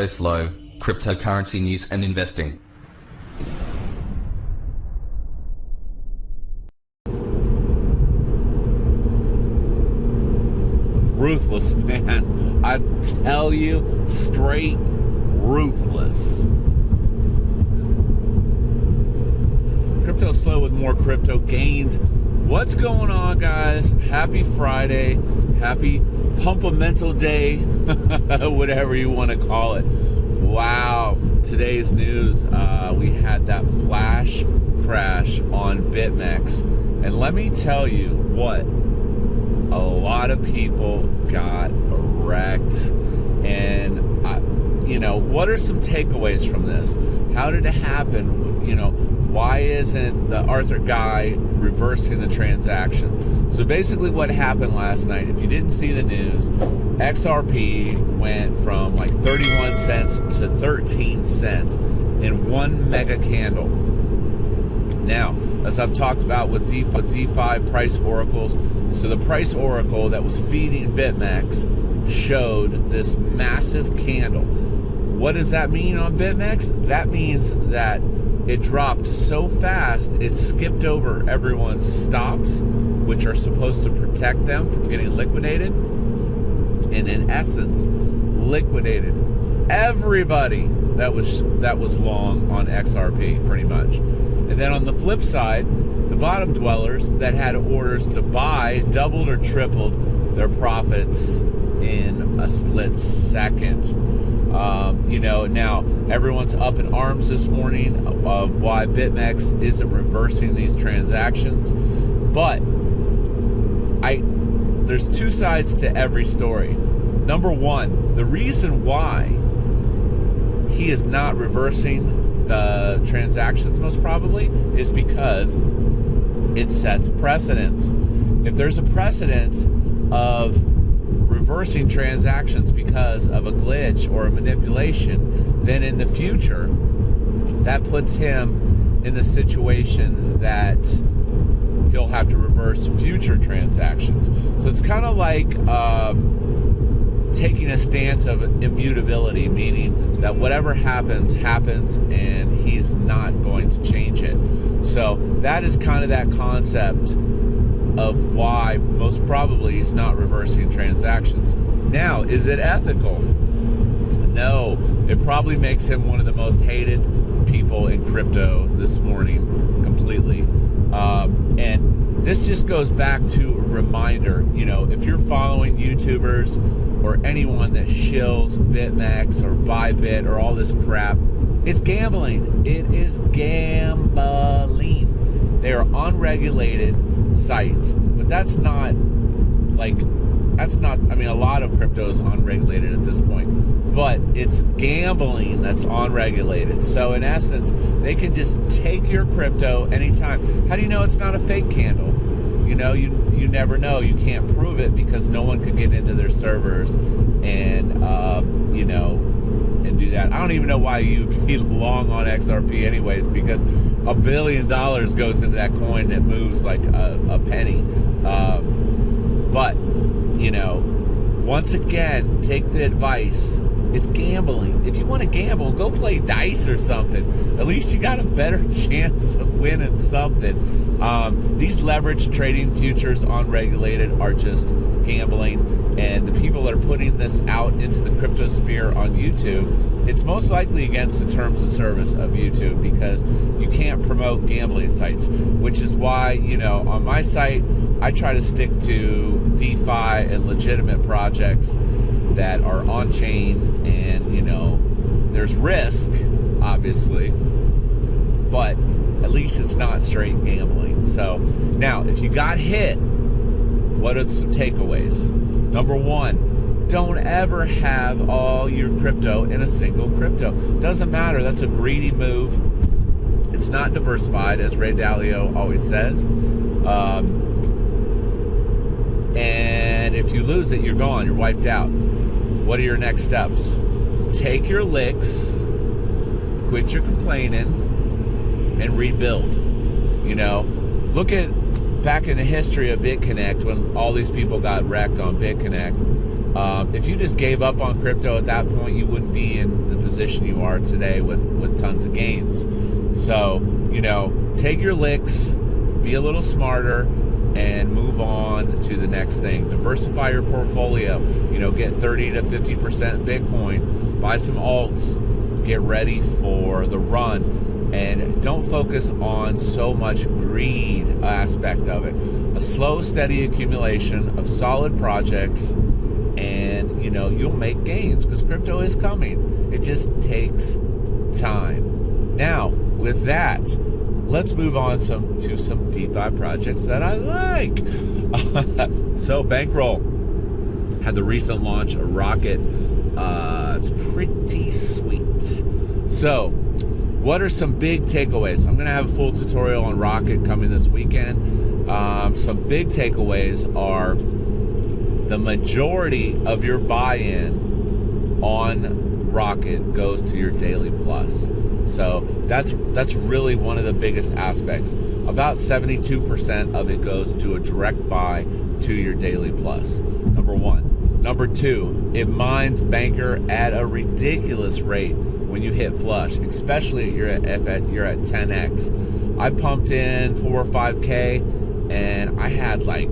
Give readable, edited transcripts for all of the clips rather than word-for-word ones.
Cryptoslo, cryptocurrency news and investing. Ruthless, man. I tell you, straight ruthless. Cryptoslo with more crypto gains. What's going on, guys? Happy Friday. Happy Pumpamental Day. Whatever you want to call it. Wow. Today's news, we had that flash crash on BitMex. And let me tell you what, a lot of people got wrecked. And, what are some takeaways from this? How did it happen? Why isn't the Arthur guy reversing the transaction? So basically what happened last night, if you didn't see the news, XRP went from like 31 cents to 13 cents in one mega candle. Now, as I've talked about with DeFi price oracles, so the price oracle that was feeding BitMex showed this massive candle. What does that mean on BitMex? That means that it dropped so fast, it skipped over everyone's stops, which are supposed to protect them from getting liquidated, and in essence, liquidated everybody that was long on XRP, pretty much. And then on the flip side, the bottom dwellers that had orders to buy doubled or tripled their profits in a split second. Now everyone's up in arms this morning of why BitMex isn't reversing these transactions. But there's two sides to every story. Number one, the reason why he is not reversing the transactions most probably is because it sets precedence. If there's a precedence of reversing transactions because of a glitch or a manipulation, then in the future, that puts him in the situation that he'll have to reverse future transactions. So it's kind of like taking a stance of immutability, meaning that whatever happens, happens, and he's not going to change it. So that is kind of that concept of why most probably he's not reversing transactions. Now, is it ethical? No. It probably makes him one of the most hated people in crypto this morning, completely. And this just goes back to a reminder, if you're following YouTubers or anyone that shills BitMex or Bybit or all this crap, it's gambling. It is gambling. They are unregulated sites, but a lot of crypto is unregulated at this point, but it's gambling that's unregulated. So in essence, they can just take your crypto anytime. How do you know it's not a fake candle? You never know. You can't prove it because no one could get into their servers and and do that. I don't even know why you'd be long on XRP anyways, because $1 billion goes into that coin that moves like a penny. But once again, take the advice. It's gambling. If you want to gamble, go play dice or something. At least you got a better chance of winning something. These leverage trading futures unregulated are just gambling. And the people that are putting this out into the crypto sphere on YouTube, it's most likely against the terms of service of YouTube because you can't promote gambling sites, which is why, on my site, I try to stick to DeFi and legitimate projects that are on chain, and there's risk, obviously, but at least it's not straight gambling. So now, if you got hit, what are some takeaways? Number one, don't ever have all your crypto in a single crypto. Doesn't matter. That's a greedy move. It's not diversified, as Ray Dalio always says. And if you lose it, you're gone. You're wiped out. What are your next steps? Take your licks, quit your complaining, and rebuild. Look at back in the history of BitConnect when all these people got wrecked on BitConnect. If you just gave up on crypto at that point, you wouldn't be in the position you are today with tons of gains. So, you know, take your licks, be a little smarter, and move on to the next thing. Diversify your portfolio. You know, get 30 to 50% Bitcoin, buy some alts, get ready for the run, and don't focus on so much greed aspect of it. A slow, steady accumulation of solid projects, and you know, you'll make gains because crypto is coming. It just takes time. Now, with that, let's move on to some DeFi projects that I like. So Bankroll had the recent launch of Rekt. It's pretty sweet. So what are some big takeaways? I'm going to have a full tutorial on Rekt coming this weekend. Some big takeaways are the majority of your buy-in on Rekt goes to your daily plus. So that's really one of the biggest aspects. About 72% of it goes to a direct buy to your daily plus. Number one. Number two, it mines Banker at a ridiculous rate when you hit flush, especially if you're at 10x. I pumped in 4 or 5K and I had like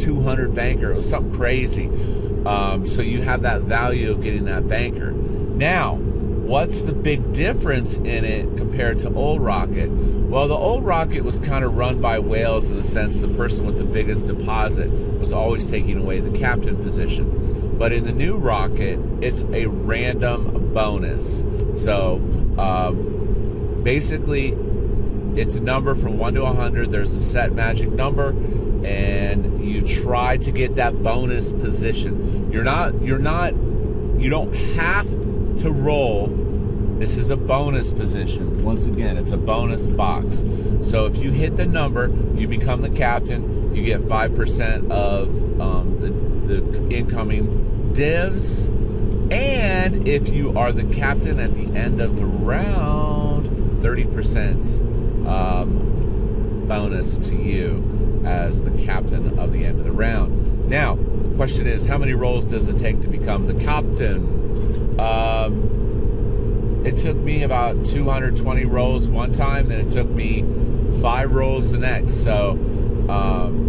200 Banker. It was something crazy. So you have that value of getting that Banker. Now, what's the big difference in it compared to old Rekt? Well, the old Rekt was kind of run by whales in the sense the person with the biggest deposit was always taking away the captain position. But in the new Rekt, it's a random bonus. So basically, it's a number from 1 to 100. There's a set magic number, and you try to get that bonus position. You don't have to roll. This is a bonus position. Once again, it's a bonus box. So if you hit the number, you become the captain. You get 5% of the incoming divs. And if you are the captain at the end of the round, 30% bonus to you as the captain of the end of the round. Now, the question is, how many rolls does it take to become the captain? It took me about 220 rolls one time, then it took me 5 rolls the next. So,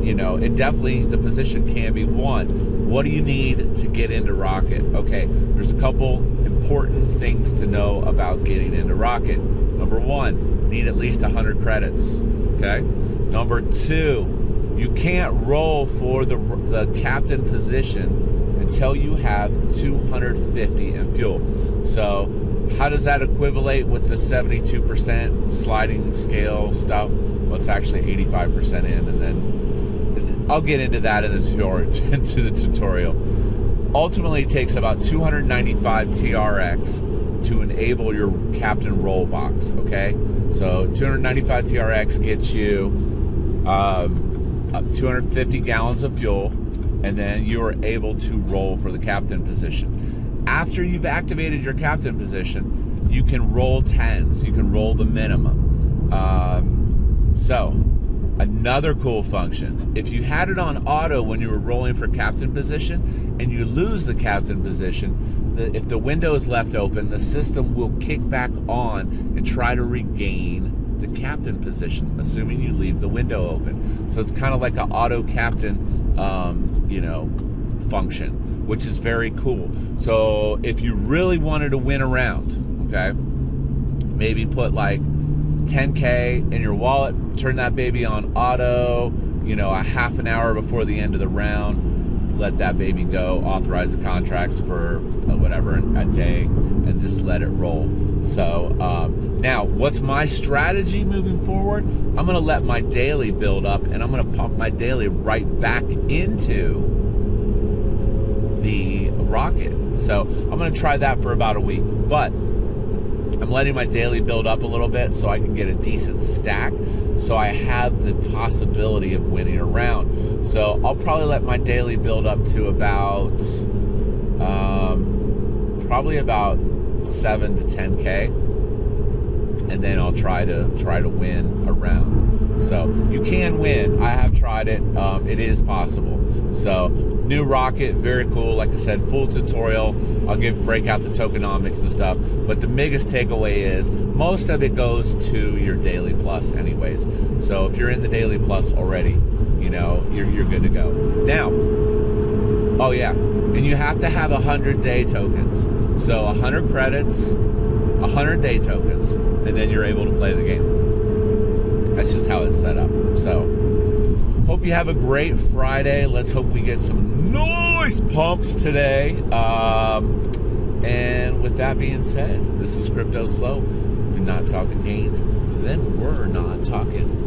you know, it definitely, the position can be won. What do you need to get into Rekt? Okay, there's a couple important things to know about getting into Rekt. Number one, need at least 100 credits, okay? Number two, you can't roll for the captain position until you have 250 in fuel. So, how does that equivalent with the 72% sliding scale stuff? Well, it's actually 85% in, and then I'll get into that in the tutorial. Ultimately, it takes about 295 TRX to enable your captain roll box, okay? So 295 TRX gets you 250 gallons of fuel, and then you are able to roll for the captain position. After you've activated your captain position, you can roll 10s. You can roll the minimum. So, another cool function. If you had it on auto when you were rolling for captain position and you lose the captain position, if the window is left open, the system will kick back on and try to regain the captain position, assuming you leave the window open. So it's kind of like an auto captain, function, which is very cool. So if you really wanted to win a round, okay, maybe put like 10K in your wallet, turn that baby on auto, a half an hour before the end of the round, let that baby go, authorize the contracts for whatever, a day, and just let it roll. So now what's my strategy moving forward? I'm going to let my daily build up, and I'm going to pump my daily right back into the Rekt. So I'm going to try that for about a week, but I'm letting my daily build up a little bit so I can get a decent stack, so I have the possibility of winning a round. So I'll probably let my daily build up to about probably about 7 to 10K, and then I'll try to win a round. So you can win. I have tried it. It is possible. So New rocket, very cool. Like I said, full tutorial. I'll break out the tokenomics and stuff. But the biggest takeaway is most of it goes to your daily plus anyways. So if you're in the daily plus already, you know, you're good to go. Now, oh yeah, and you have to have 100-day tokens. So 100 credits, 100-day tokens, and then you're able to play the game. That's just how it's set up. So hope you have a great Friday. Let's hope we get some nice pumps today. And with that being said, this is Cryptoslo. If you're not talking gains, then we're not talking.